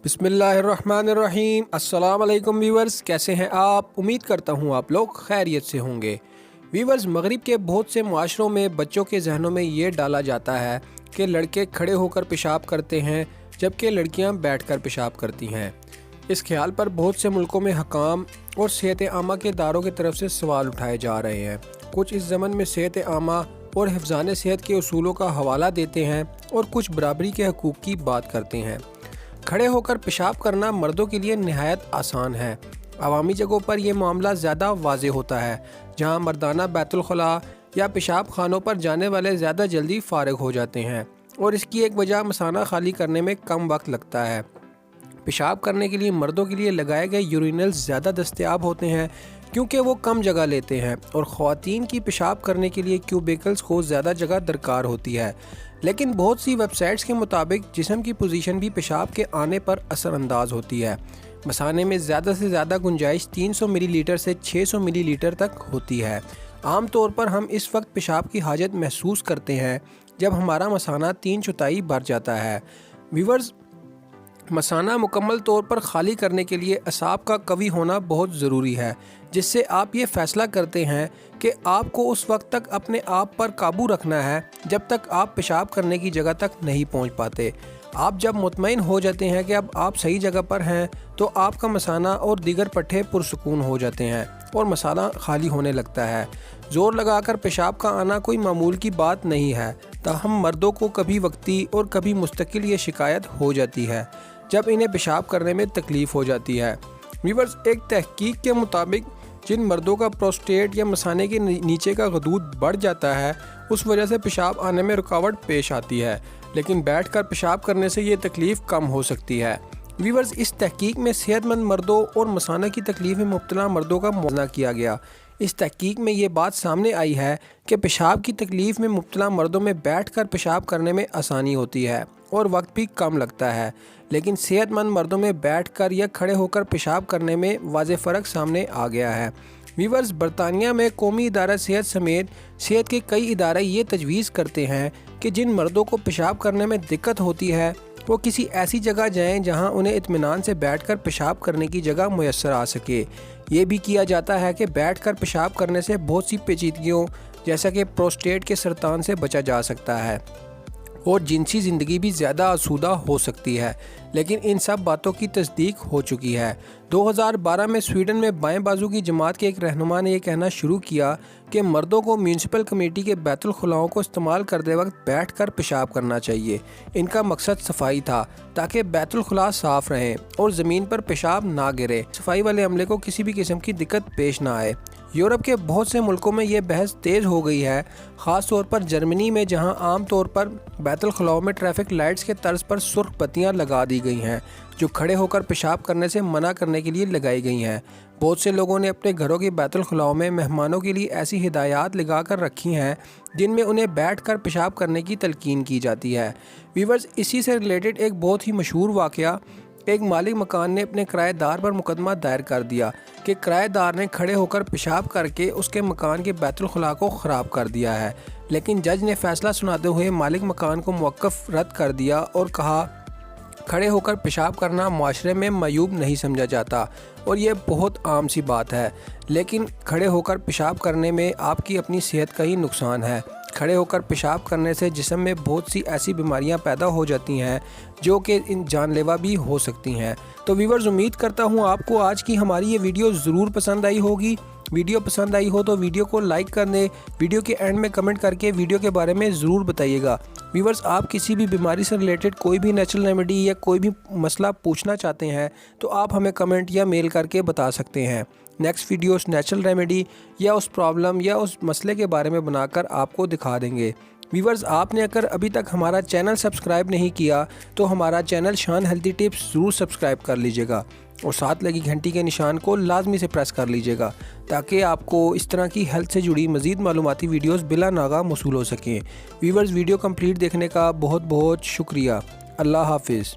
बिस्मिल्लाहिर्रहमानिर्रहीम। अस्सलाम वालेकुम व्यूवर्स, कैसे हैं आप? उम्मीद करता हूं आप लोग खैरियत से होंगे। व्यूवर्स, मगरिब के बहुत से मुआशरों में बच्चों के जहनों में ये डाला जाता है कि लड़के खड़े होकर पेशाब करते हैं जबकि लड़कियां बैठकर पेशाब करती हैं। इस ख्याल पर बहुत से मुल्कों में हकाम और सेहत आमा के इदारों की तरफ से सवाल उठाए जा रहे हैं। कुछ इस ज़मन में सेहत आमा और हिफ्ज़ान सेहत के उसूलों का हवाला देते हैं और कुछ बराबरी के हकूक़ की बात करते हैं। खड़े होकर पेशाब करना मर्दों के लिए निहायत आसान है। अवामी जगहों पर यह मामला ज़्यादा वाज़ेह होता है, जहां मर्दाना बैतुल खुला या पेशाब खानों पर जाने वाले ज़्यादा जल्दी फ़ारिग हो जाते हैं और इसकी एक वजह मसाना खाली करने में कम वक्त लगता है। पेशाब करने के लिए मर्दों के लिए लगाए गए यूरिनल्स ज़्यादा दस्तयाब होते हैं क्योंकि वो कम जगह लेते हैं और ख़वातीन की पेशाब करने के लिए क्यूबिकल्स को ज़्यादा जगह दरकार होती है। लेकिन बहुत सी वेबसाइट्स के मुताबिक जिस्म की पोजीशन भी पेशाब के आने पर असरअंदाज होती है। मसाने में ज़्यादा से ज़्यादा गुंजाइश 300 मिलीलीटर से 600 मिलीलीटर तक होती है। आम तौर पर हम इस वक्त पेशाब की हाजत महसूस करते हैं जब हमारा मसाना 3/4 भर जाता है। व्यूअर्स, मसाना मुकम्मल तौर पर खाली करने के लिए असाब का कवी होना बहुत ज़रूरी है, जिससे आप ये फ़ैसला करते हैं कि आपको उस वक्त तक अपने आप पर काबू रखना है जब तक आप पेशाब करने की जगह तक नहीं पहुंच पाते। आप जब मुतमईन हो जाते हैं कि अब आप सही जगह पर हैं तो आपका मसाना और दीगर पट्टे पुरसुकून हो जाते हैं और मसाला खाली होने लगता है। ज़ोर लगाकर पेशाब का आना कोई मामूल की बात नहीं है, ताहम मर्दों को कभी वक्ती और कभी मुस्तकिल ये शिकायत हो जाती है जब इन्हें पेशाब करने में तकलीफ़ हो जाती है। व्यूअर्स, एक तहकीक के मुताबिक जिन मर्दों का प्रोस्टेट या मसाने के नीचे का गदूद बढ़ जाता है उस वजह से पेशाब आने में रुकावट पेश आती है, लेकिन बैठकर पेशाब करने से ये तकलीफ़ कम हो सकती है। व्यूअर्स, इस तहकीक में सेहतमंद मर्दों और मसाना की तकलीफ़ में मुब्तला मर्दों का मुआयना किया गया। इस तहकीक में ये बात सामने आई है कि पेशाब की तकलीफ़ में मुब्तला मर्दों में बैठकर पेशाब करने में आसानी होती है और वक्त भी कम लगता है, लेकिन सेहतमंद मर्दों में बैठकर या खड़े होकर पेशाब करने में वाज़े फ़र्क सामने आ गया है। व्यूअर्स, बरतानिया में कौमी इदारा सेहत समेत सेहत के कई इदारे ये तजवीज़ करते हैं कि जिन मर्दों को पेशाब करने में दिक्कत होती है वो किसी ऐसी जगह जाएं जहां उन्हें इत्मीनान से बैठकर पेशाब करने की जगह मुयस्सर आ सके। ये भी किया जाता है कि बैठकर पेशाब करने से बहुत सी पेचीदगियों जैसा कि प्रोस्टेट के सरतान से बचा जा सकता है और जिनसी ज़िंदगी भी ज़्यादा आसूदा हो सकती है, लेकिन इन सब बातों की तस्दीक हो चुकी है। 2012 में स्वीडन में बाएं बाजू की जमात के एक रहनुमा ने यह कहना शुरू किया कि मर्दों को म्यूनसिपल कमेटी के बैतुल खुलाओं को इस्तेमाल करते वक्त बैठकर पेशाब करना चाहिए। इनका मकसद सफाई था ताकि बैतुल खुला साफ़ रहें और ज़मीन पर पेशाब ना गिरे, सफाई वाले अमले को किसी भी किस्म की दिक्कत पेश ना आए। यूरोप के बहुत से मुल्कों में ये बहस तेज़ हो गई है, ख़ास तौर पर जर्मनी में, जहां आम तौर पर बैतुल खुलाओं में ट्रैफिक लाइट्स के तर्ज पर सुर्ख बत्तियां लगा दी गई हैं जो खड़े होकर पेशाब करने से मना करने के लिए लगाई गई हैं। बहुत से लोगों ने अपने घरों के बैतुल खुलाओं में मेहमानों के लिए ऐसी हिदायत लगा कर रखी हैं जिनमें उन्हें बैठकर पेशाब करने की तलकीन की जाती है। व्यूअर्स, इसी से रिलेटेड एक बहुत ही मशहूर वाक़या, एक मालिक मकान ने अपने किराएदार पर मुकदमा दायर कर दिया कि किराएदार ने खड़े होकर पेशाब करके उसके मकान के बैतुल खुला को ख़राब कर दिया है, लेकिन जज ने फ़ैसला सुनाते हुए मालिक मकान को मुवक्कफ़ रद्द कर दिया और कहा खड़े होकर पेशाब करना माशरे में मयूब नहीं समझा जाता और ये बहुत आम सी बात है, लेकिन खड़े होकर पेशाब करने में आपकी अपनी सेहत का ही नुकसान है। खड़े होकर पेशाब करने से जिस्म में बहुत सी ऐसी बीमारियां पैदा हो जाती हैं जो कि इन जानलेवा भी हो सकती हैं। तो व्यूअर्स, उम्मीद करता हूं आपको आज की हमारी ये वीडियो ज़रूर पसंद आई होगी। वीडियो पसंद आई हो तो वीडियो को लाइक कर दें। वीडियो के एंड में कमेंट करके वीडियो के बारे में ज़रूर बताइएगा। व्यूअर्स, आप किसी भी बीमारी से रिलेटेड कोई भी नेचुरल रेमेडी या कोई भी मसला पूछना चाहते हैं तो आप हमें कमेंट या मेल करके बता सकते हैं। नेक्स्ट वीडियो उस नेचुरल रेमेडी या उस प्रॉब्लम या उस मसले के बारे में बनाकर आपको दिखा देंगे। व्यूअर्स, आपने अगर अभी तक हमारा चैनल सब्सक्राइब नहीं किया तो हमारा चैनल शान हेल्दी टिप्स ज़रूर सब्सक्राइब कर लीजिएगा और साथ लगी घंटी के निशान को लाजमी से प्रेस कर लीजिएगा ताकि आपको इस तरह की हेल्थ से जुड़ी मज़ीद मालूमाती वीडियोस बिला नागा मौसूल हो सकें। व्यूअर्स, वीडियो कंप्लीट देखने का बहुत बहुत शुक्रिया। अल्लाह हाफिज़।